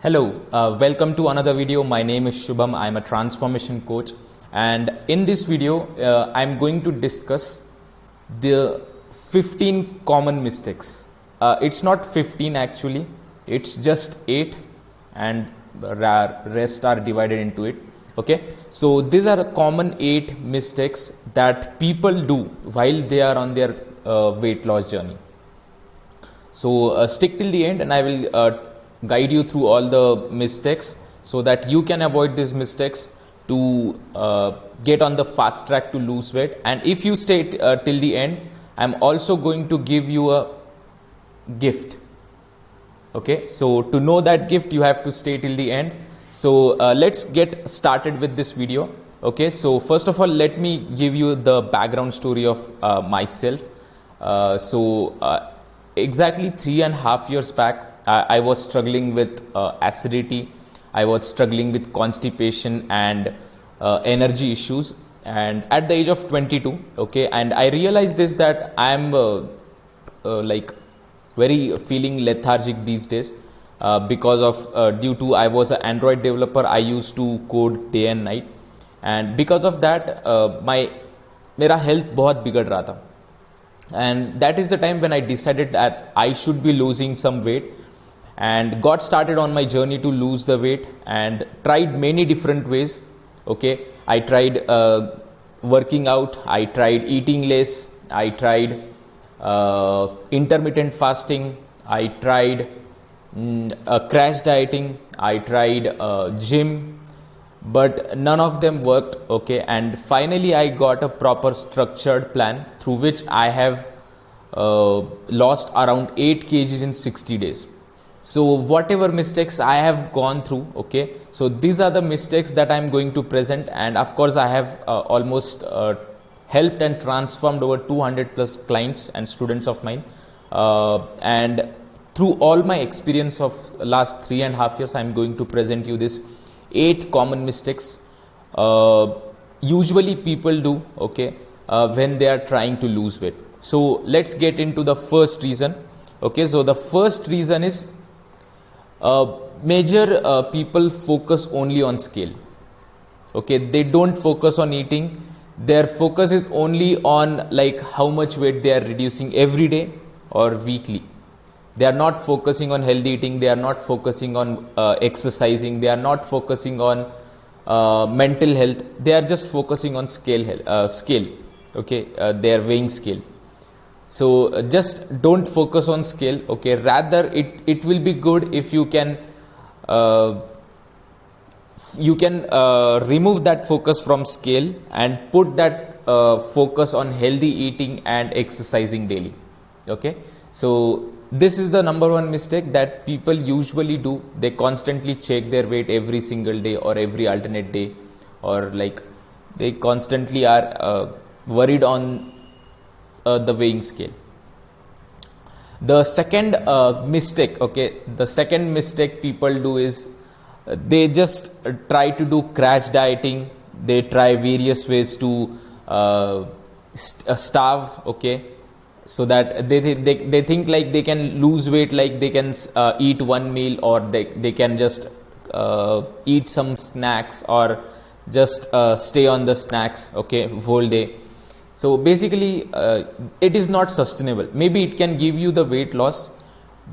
Hello, welcome to another video. My name is Shubham. I'm a transformation coach, and in this video, I'm going to discuss the 15 common mistakes. It's not 15 actually, it's just 8, and rest are divided into it. Okay, so these are common 8 mistakes that people do while they are on their weight loss journey. So stick till the end, and I will guide you through all the mistakes so that you can avoid these mistakes to get on the fast track to lose weight. And if you stay till the end, I'm also going to give you a gift. Okay, so to know that gift, you have to stay till the end. So let's get started with this video. Okay, so first of all, let me give you the background story of myself. Exactly 3.5 years back, I was struggling with acidity. I was struggling with constipation and energy issues. And at the age of 22, okay, and I realized this, that I am like very feeling lethargic these days because of due to I was an Android developer. I used to code day and night, and because of that मेरा health बहुत बिगड़ रहा था. And that is the time when I decided that I should be losing some weight, and got started on my journey to lose the weight and tried many different ways. Okay, I tried working out, I tried eating less, I tried intermittent fasting, I tried crash dieting, I tried gym, but none of them worked. Okay, and finally I got a proper structured plan through which I have lost around 8 kgs in 60 days. So whatever mistakes I have gone through, okay, so these are the mistakes that I'm going to present. And of course I have almost helped and transformed over 200 plus clients and students of mine, and through all my experience of last 3.5 years, I'm going to present you this 8 common mistakes usually people do, okay, when they are trying to lose weight. So let's get into the first reason. Okay, so the first reason is major people focus only on scale. Okay, they don't focus on eating. Their focus is only on like how much weight they are reducing every day or weekly. They are not focusing on healthy eating. They are not focusing on exercising. They are not focusing on mental health. They are just focusing on scale. Okay, their weighing scale. So just don't focus on scale. Okay, rather it will be good if you can remove that focus from scale and put that focus on healthy eating and exercising daily. Okay, so this is the number one mistake that people usually do. They constantly check their weight every single day or every alternate day, or like they constantly are worried on the weighing scale. The second mistake, okay, the second mistake people do is they just try to do crash dieting. They try various ways to starve, okay, so that they think like they can lose weight, like they can eat one meal, or they can just eat some snacks, or just stay on the snacks, okay, whole day. So basically it is not sustainable. Maybe it can give you the weight loss,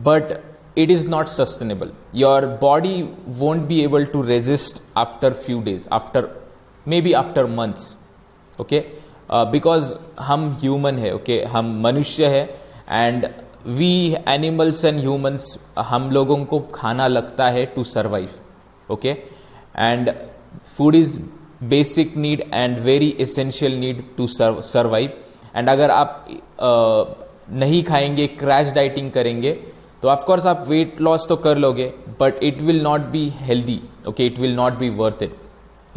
but it is not sustainable. Your body won't be able to resist after few days, maybe after months. Okay, because हम human है, okay, हम मनुष्य है, and we animals and humans, हम लोगों को खाना लगता है to survive. Okay, and food is basic need and very essential need to survive. And अगर आप नहीं खाएंगे, क्रैश डाइटिंग करेंगे, तो ऑफ कोर्स आप वेट लॉस तो कर लोगे, but it will not be healthy. Okay, it will not be worth it.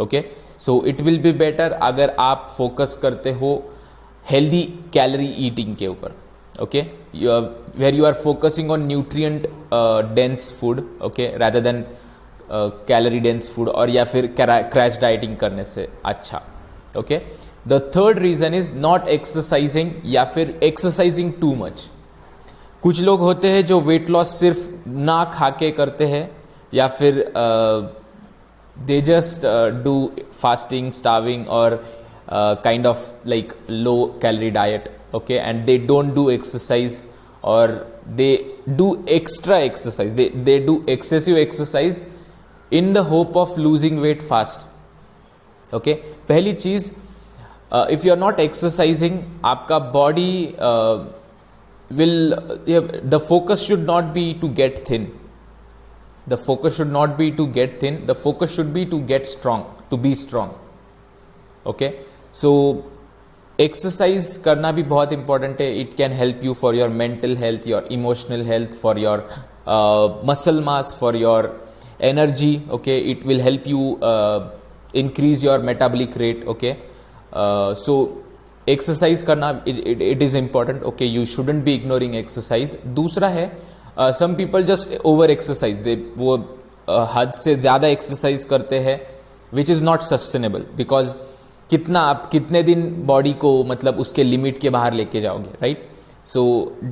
Okay, so it will be better अगर आप फोकस करते हो हेल्दी कैलोरी ईटिंग के ऊपर. Okay, where you are focusing on nutrient dense food, okay, rather than calorie dense food, और या फिर crash dieting करने से अच्छा. Okay, the third reason is not exercising, या फिर एक्सरसाइजिंग टू मच. कुछ लोग होते हैं जो वेट लॉस सिर्फ ना खा के करते हैं, या फिर they just do fasting, starving, or kind of like low calorie diet, okay, and they don't do exercise, or they do extra exercise, they do excessive exercise in the hope of losing weight fast. Okay, पहली चीज, if you are not exercising, आपका body will the focus should not be to get thin. The focus should not be to get thin. The focus should be to get strong, to be strong. Okay, so exercise करना भी बहुत important है. It can help you for your mental health, your emotional health, for your muscle mass, for your energy. Okay, it will help you increase your metabolic rate. Okay, so exercise करना it is important. Okay, you shouldn't be ignoring exercise. दूसरा है, some people just over exercise, they वो हद से ज़्यादा exercise करते हैं, which is not sustainable, because कितना आप कितने दिन बॉडी को मतलब उसके लिमिट के बाहर लेके जाओगे, right? So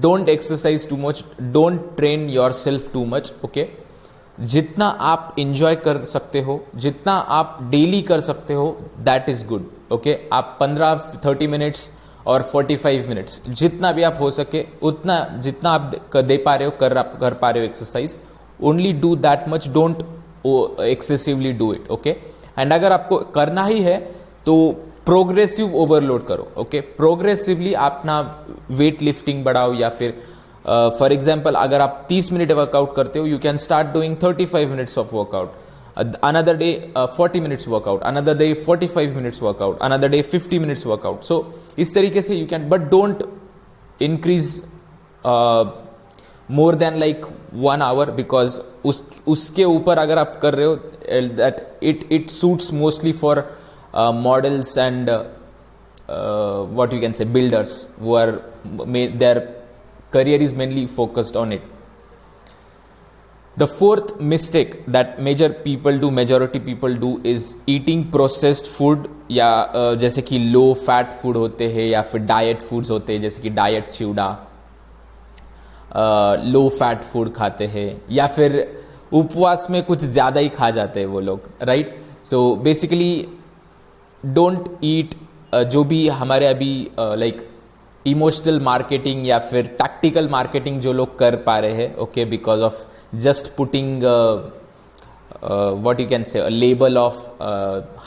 don't exercise too much, don't train your self too much. Okay, जितना आप इंजॉय कर सकते हो, जितना आप डेली कर सकते हो, दैट इज गुड. ओके, आप 15-30 मिनट्स और 45 मिनट्स जितना भी आप हो सके उतना, जितना आप दे पा रहे हो कर पा रहे हो exercise, only do that much, don't excessively do it. Okay, and अगर आपको करना ही है तो प्रोग्रेसिव ओवरलोड करो. ओके, प्रोग्रेसिवली अपना वेट लिफ्टिंग बढ़ाओ, या फिर फॉर एग्जांपल अगर आप 30 मिनट वर्कआउट करते हो, you can start doing 35 minutes of workout, another day 40 minutes workout, another day 45 minutes workout, another day 50 minutes workout. So इस तरीके से you can, but don't increase more than like 1 hour, because उसके ऊपर अगर आप कर रहे हो, that it suits mostly for models and what you can say builders who are their career is mainly focused on it. The fourth mistake that majority people do is eating processed food, या जैसे कि low fat food होते हैं, या फिर diet foods होते हैं जैसे कि डाइट चिवड़ा, लो फैट फूड खाते हैं, या फिर उपवास में कुछ ज़्यादा ही खा जाते हैं वो लोग, right? So basically don't eat जो भी हमारे अभी लाइक इमोशनल मार्केटिंग या फिर टैक्टिकल मार्केटिंग जो लोग कर पा रहे हैं, okay, because of just putting what you can say a label of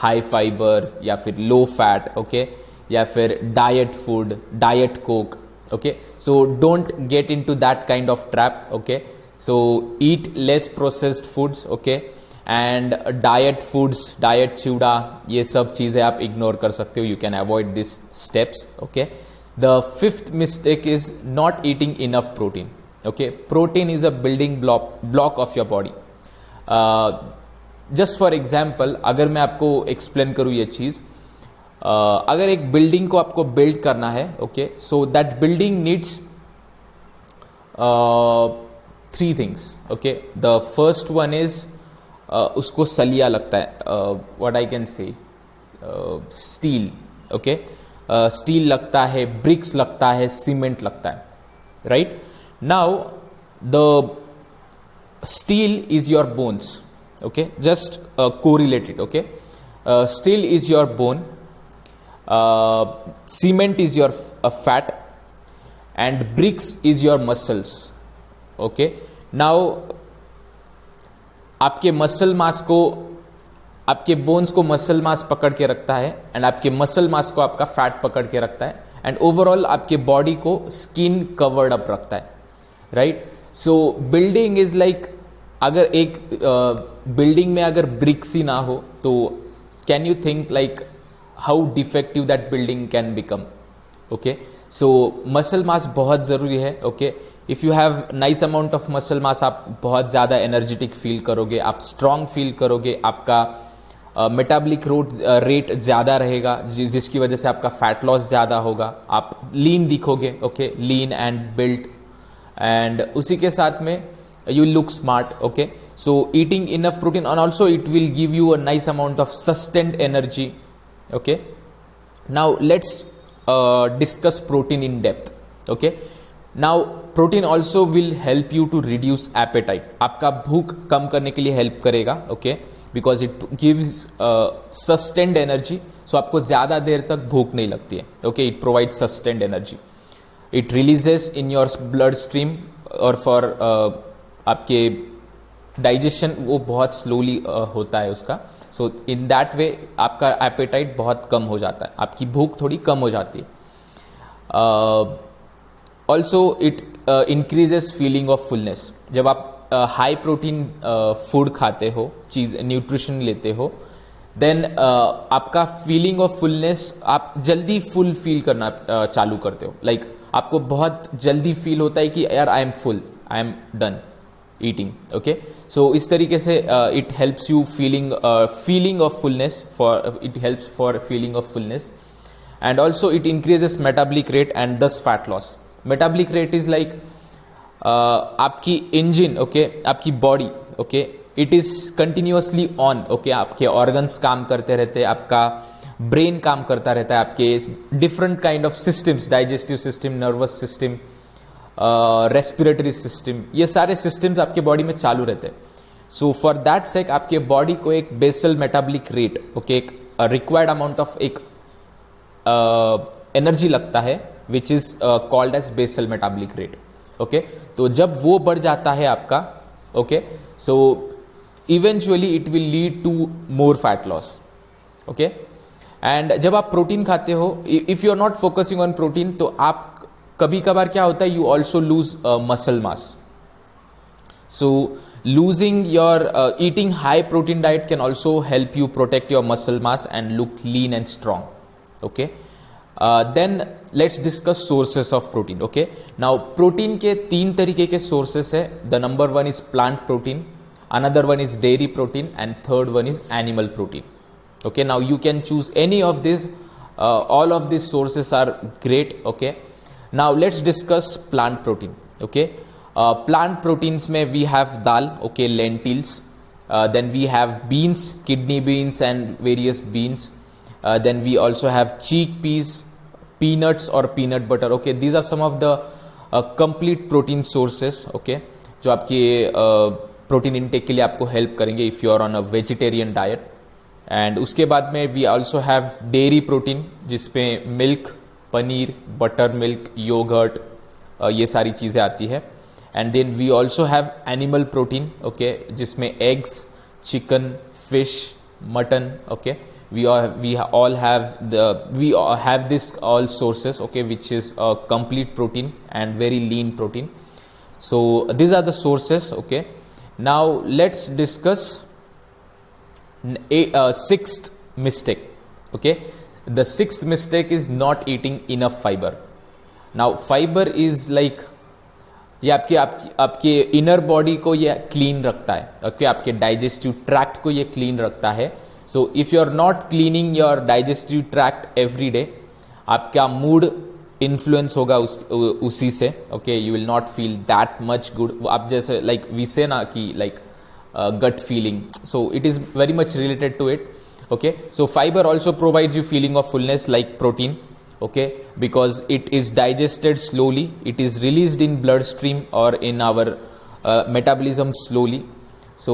high fiber या फिर low fat, okay, या फिर diet food, diet coke. Okay, so don't get into that kind of trap. Okay, so eat less processed foods. Okay, and diet foods, diet चिवड़ा, ये सब चीज़ें आप ignore कर सकते हो. You can avoid these steps. Okay, the fifth mistake is not eating enough protein. Okay, protein is a building block of your body. Just for example, अगर मैं आपको explain करूँ ये चीज़, अगर एक बिल्डिंग को आपको बिल्ड करना है, okay, so that building needs 3 things. Okay, the first one is उसको सलिया लगता है, what I can say, steel. Okay, steel लगता है, ब्रिक्स लगता है, सीमेंट लगता है, right? Now the steel is your bones. Okay, just correlate it. Okay, steel is your bone, cement is your fat, and bricks is your muscles. Okay, now आपके muscle mass को, आपके bones को muscle mass पकड़ के रखता है, and आपके muscle mass को आपका फैट पकड़ के रखता है, एंड ओवरऑल आपके बॉडी को स्किन कवर्ड अप रखता है, right? So building is like, अगर एक बिल्डिंग में अगर ब्रिक्स ही ना हो तो can you think like how defective that building can become. Okay, so muscle mass बहुत ज़रूरी है. Okay, if you have nice amount of muscle mass, आप बहुत ज़्यादा एनर्जेटिक फील करोगे, आप स्ट्रांग फील करोगे, आपका मेटाबॉलिक रेट ज़्यादा रहेगा, जिसकी वजह से आपका फैट लॉस ज़्यादा होगा, आप लीन दिखोगे. Okay, lean and built, and उसी के साथ में you look smart. Okay, so eating enough protein, and also it will give you a nice amount of sustained energy. Okay, now let's discuss protein in depth. Okay, now protein also will help you to reduce appetite, आपका भूख कम करने के लिए help करेगा, okay, because it gives sustained energy, so आपको ज़्यादा देर तक भूख नहीं लगती है, okay, it provide sustained energy, it releases in your blood stream, और फॉर आपके डाइजेशन वो बहुत स्लोली होता है उसका, सो इन दैट वे आपका एपेटाइट बहुत कम हो जाता है, आपकी भूख थोड़ी कम हो जाती है. Also it increases feeling of fullness, जब आप हाई प्रोटीन फूड खाते हो, चीज़ न्यूट्रिशन लेते हो, देन आपका फीलिंग ऑफ फुलनेस, आप जल्दी फुल फील करना चालू करते हो, लाइक आपको बहुत जल्दी फील होता है कि यार I am full, I am done eating, okay. So इस तरीके से it helps you feeling of fullness, for it helps for feeling of fullness. And also it increases metabolic rate and thus fat loss. Metabolic rate is like आपकी engine, okay, आपकी body, okay, it is continuously on, okay, आपके organs काम करते रहते हैं, आपका brain काम करता रहता है, आपके different kind of systems, digestive system, nervous system, respiratory system, ये सारे सिस्टम्स आपके बॉडी में चालू रहते हैं. सो फॉर दैट सेक आपके बॉडी को एक बेसल मेटाबॉलिक रेट, ओके, एक रिक्वायर्ड अमाउंट ऑफ एक एनर्जी लगता है, which is called as basal metabolic rate, okay. तो जब वो बढ़ जाता है आपका, okay, so eventually it will lead to more fat loss, okay. And जब आप प्रोटीन खाते हो, if you are not focusing on protein, तो आप कभी कभार क्या होता है, you also lose muscle mass. So losing your eating high protein diet can also help you protect your muscle mass and look lean and strong, okay. Then let's discuss sources of protein, okay. Now protein के तीन तरीके के sources है. The number one is plant protein, another one is dairy protein, and third one is animal protein, okay. Now you can choose any of these, all of these sources are great, okay. Now let's discuss plant protein, okay. Plant proteins में we have dal, okay, lentils, then we have beans, kidney beans and various beans, then we also have chickpeas, peanuts or peanut butter, okay. These are some of the complete protein sources, okay, जो आपके protein intake के लिए आपको help करेंगे if you are on a vegetarian diet. And उसके बाद में we also have dairy protein, जिसमें milk, paneer, butter milk, yogurt, ये सारी चीज़ें आती है. And then we also have animal protein, okay, जिसमें eggs, chicken, fish, mutton, okay. We all have this all sources, okay, which is a complete protein and very lean protein. So these are the sources, okay. Now let's discuss a sixth mistake, okay. The sixth mistake is not eating enough fiber. Now fiber is like, ये आपके inner body को ये clean रखता है, okay, आपके digestive tract को ये clean रखता है. So if you are not cleaning your digestive tract every day, आपका मूड इन्फ्लुएंस होगा उसी से, okay. You will not feel that much good. आप जैसे लाइक वी से ना कि like gut feeling, so it is very much related to it, okay. So fibre also provides you feeling of fullness like protein, okay, because it is digested slowly, it is released in bloodstream or in our metabolism slowly. So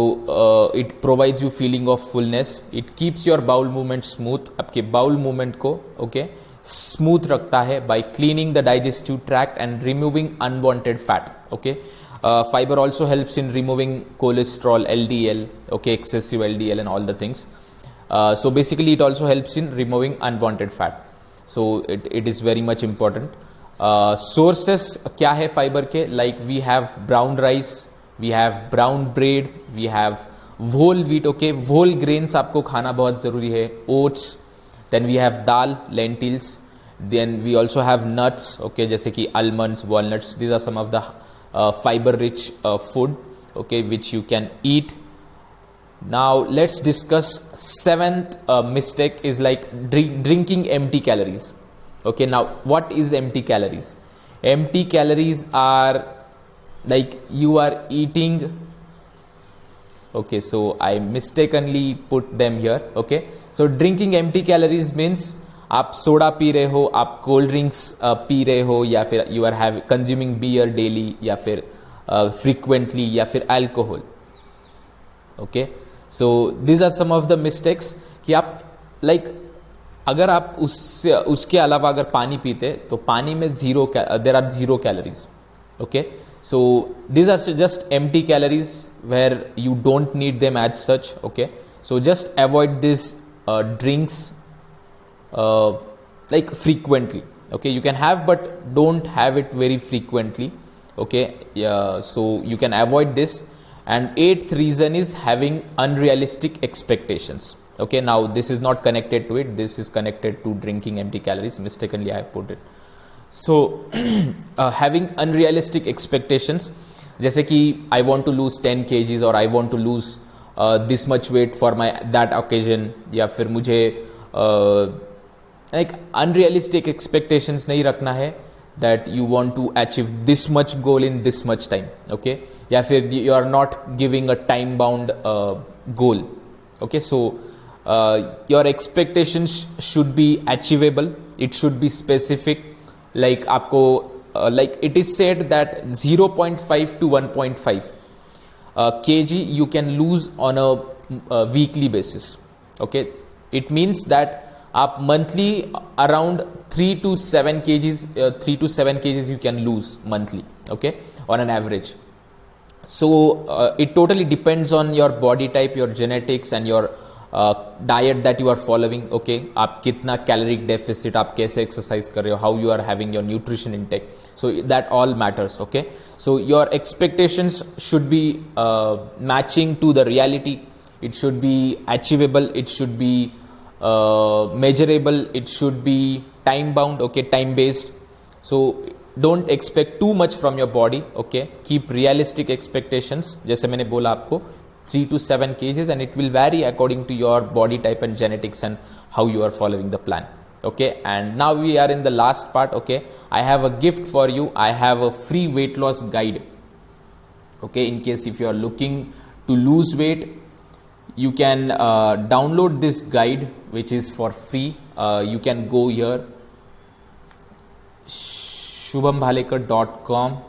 it provides you feeling of fullness, it keeps your bowel movement smooth, आपके bowel movement को, okay, smooth रखता है by cleaning the digestive tract and removing unwanted fat, okay. Fiber also helps in removing cholesterol, LDL, okay, excessive LDL and all the things. So basically it also helps in removing unwanted fat. So it is very much important. Sources क्या है fibre के, like we have brown rice, we have brown bread, we have whole wheat, okay, whole grains आपको खाना बहुत ज़रूरी है, oats, then we have dal, lentils, then we also have nuts, okay, जैसे कि almonds, walnuts. These are some of the fiber rich food, okay, which you can eat. Now let's discuss seventh mistake is like drinking empty calories, okay. Now what is empty calories? Empty calories are like you are eating, okay, so I mistakenly put them here, okay. So drinking empty calories means आप soda P रहे हो, आप cold drinks P रहे हो, या फिर you are have consuming beer daily, या फिर फ्रीक्वेंटली, या फिर alcohol. Okay, so these are some of the mistakes कि आप अगर आप उसके अलावा अगर पानी पीते तो पानी में there are 0 calories. Okay, so these are just empty calories where you don't need them as such. Okay, so just avoid these drinks frequently. Okay, you can have but don't have it very frequently. Okay, yeah, so you can avoid this. And 8th reason is having unrealistic expectations. Okay, now this is not connected to it, this is connected to drinking empty calories. Mistakenly I have put it. So having unrealistic expectations, जैसे कि I want to lose 10 kgs or I want to lose this much weight for that occasion, या फिर मुझे unrealistic expectations नहीं रखना है that you want to achieve this much goal in this much time. Okay, या फिर you are not giving a time bound goal. Okay, so your expectations should be achievable, it should be specific. Like आपको it is said that 0.5 to 1.5 kg you can lose on a weekly basis. Okay, it means that आप monthly around 3 to 7 kgs you can lose monthly. Okay, on an average. So it totally depends on your body type, your genetics, and your diet that you are following. Okay, आप कितना caloric deficit, आप कैसे exercise कर रहे हो, how you are having your nutrition intake, so that all matters. Okay, so your expectations should be matching to the reality, it should be achievable, it should be measurable, it should be time bound. Okay, time based. So don't expect too much from your body. Okay, keep realistic expectations. जैसे मैंने बोला आपको 3 to 7 kgs, and it will vary according to your body type and genetics and how you are following the plan. Okay, and now we are in the last part. Okay, I have a gift for you. I have a free weight loss guide. Okay, in case if you are looking to lose weight, you can download this guide, which is for free. You can go here, shubhambhalekar.com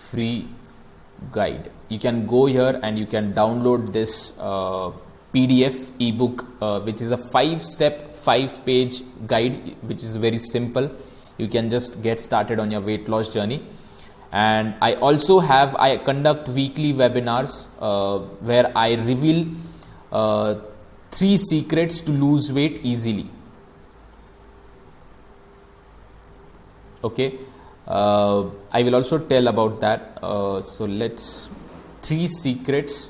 /free guide. You can go here and you can download this PDF ebook, which is a 5-step 5-page guide, which is very simple. You can just get started on your weight loss journey. And I also conduct weekly webinars where I reveal 3 secrets to lose weight easily. Okay, I will also tell about that. So let's 3 secrets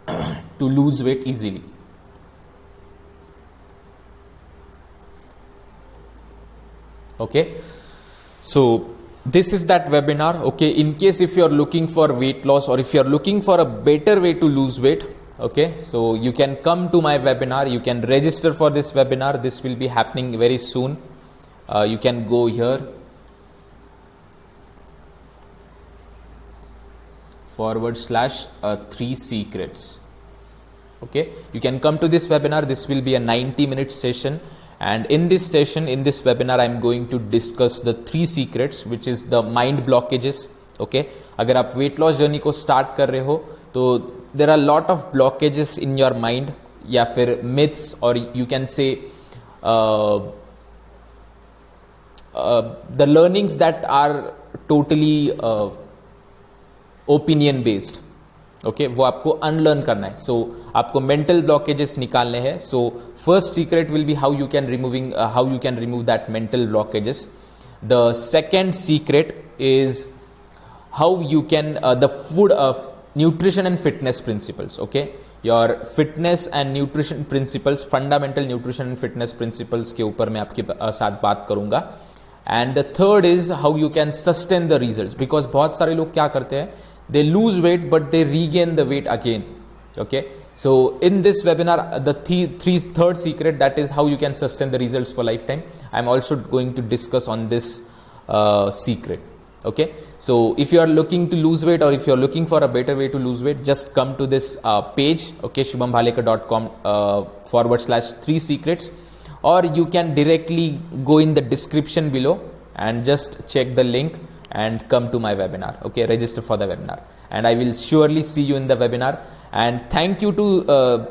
to lose weight easily. Okay, so this is that webinar. Okay, in case if you are looking for weight loss, or if you are looking for a better way to lose weight, okay, so you can come to my webinar. You can register for this webinar. This will be happening very soon. You can go here /3 secrets. Okay, you can come to this webinar. This will be a 90-minute session, and in this session, in this webinar, I am going to discuss the 3 secrets, which is the mind blockages. Okay, अगर आप weight loss journey को start कर रहे हो तो there are a lot of blockages in your mind, या फिर myths, or you can say the learnings that are totally opinion based. Okay, वो आपको unlearn करना है. So आपको mental blockages निकालने हैं. So first secret will be how you can remove that mental blockages. The second secret is how you can the food of nutrition and fitness principles. Okay, your fitness and nutrition principles, fundamental nutrition and fitness principles के ऊपर मैं आपके साथ बात करूंगा. And the third is how you can sustain the results, because बहुत सारे लोग क्या करते हैं, they lose weight but they regain the weight again. Okay, so in this webinar, the third secret, that is how you can sustain the results for lifetime. I'm also going to discuss on this secret. Okay, so if you are looking to lose weight, or if you are looking for a better way to lose weight, just come to this page, okay, shubhambhalekar.com /3 secrets, or you can directly go in the description below and just check the link and come to my webinar. Okay, register for the webinar, and I will surely see you in the webinar. And thank you to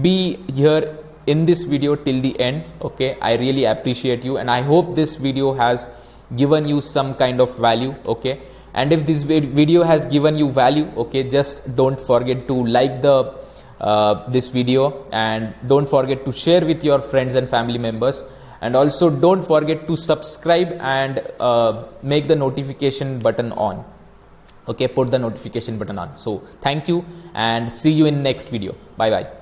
be here in this video till the end. Okay, I really appreciate you, and I hope this video has given you some kind of value. Okay, and if this video has given you value, okay, just don't forget to like the this video, and don't forget to share with your friends and family members, and also don't forget to subscribe and make the notification button on. Okay, put the notification button on. So thank you, and see you in next video. Bye bye.